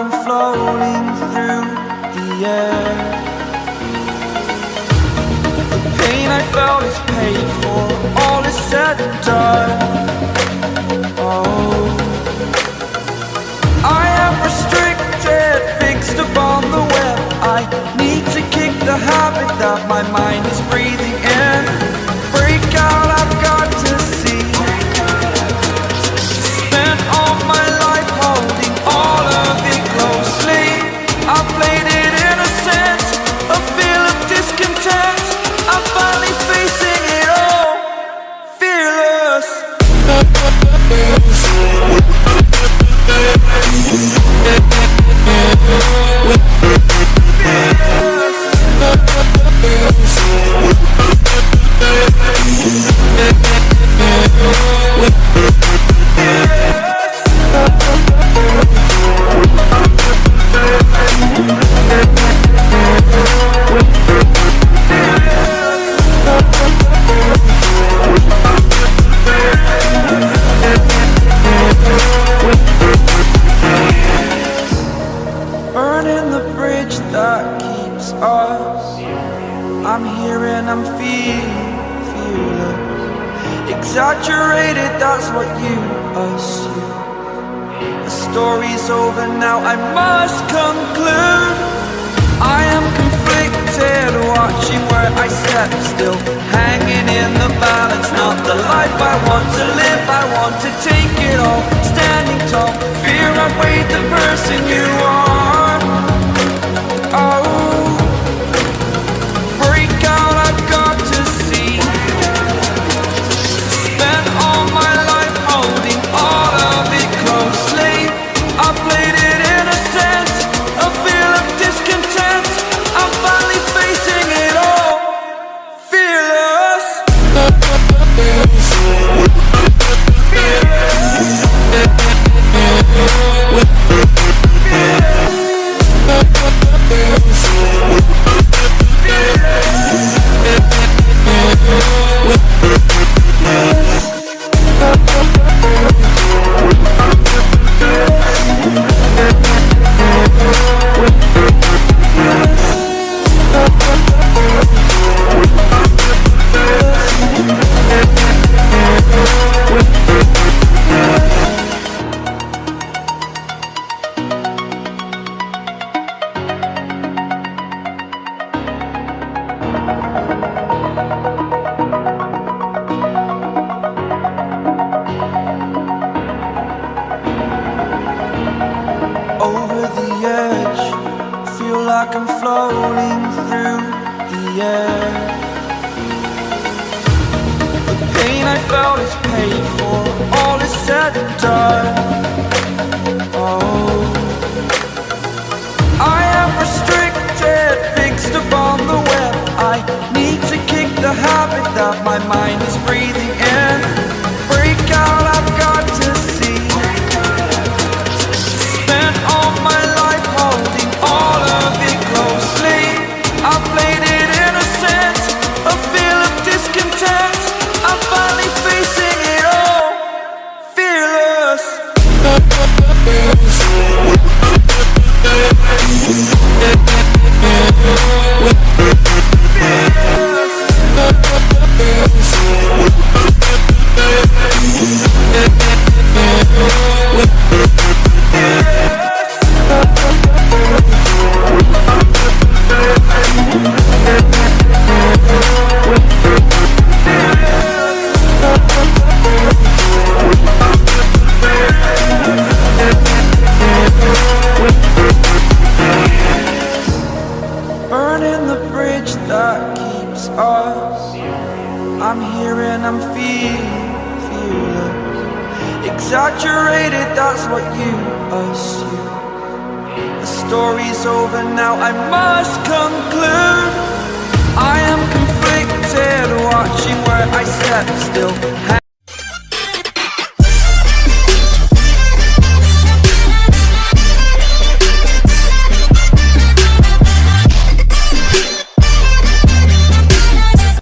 I'm floating through the air. The pain I felt is paid for, all is said and done. Oh, I am restricted, fixed upon the web. I need to kick the habit that my mind is breathing in. Break out, I've got to see. Spent all my life holding all of it closely. I played it innocent, a feel of discontent. I'm finally facing it all, fearless. Burning the bridge that keeps us. I'm here and I'm feeling fearless. Exaggerated, that's what you assume. The story's over now, I must conclude. I am conflicted, watching where I step still, hanging in the balance. Not the life I want to live, I want to take it all. Standing tall, fear outweighed the person you are. Oh, break out, I've got to see. Spent all my life holding all of it closely. I played it innocent, a feel of discontent. I'm finally facing it all, fearless. Over the edge, feel like I'm floating through the air. The pain I felt is paid for, all is said and done. Oh, I am restricted, fixed upon the web. I need to kick the habit that my mind is breathing in. Break out, I've got to see. Spent all my life holding all of it closely. I played it innocent, a feel of discontent. I'm finally facing it all, fearless. Burning the bridge that keeps us. I'm here and I'm feeling fearless. Exaggerated, that's what you assume. The story's over now, I must conclude. I am conflicted, watching where I step still.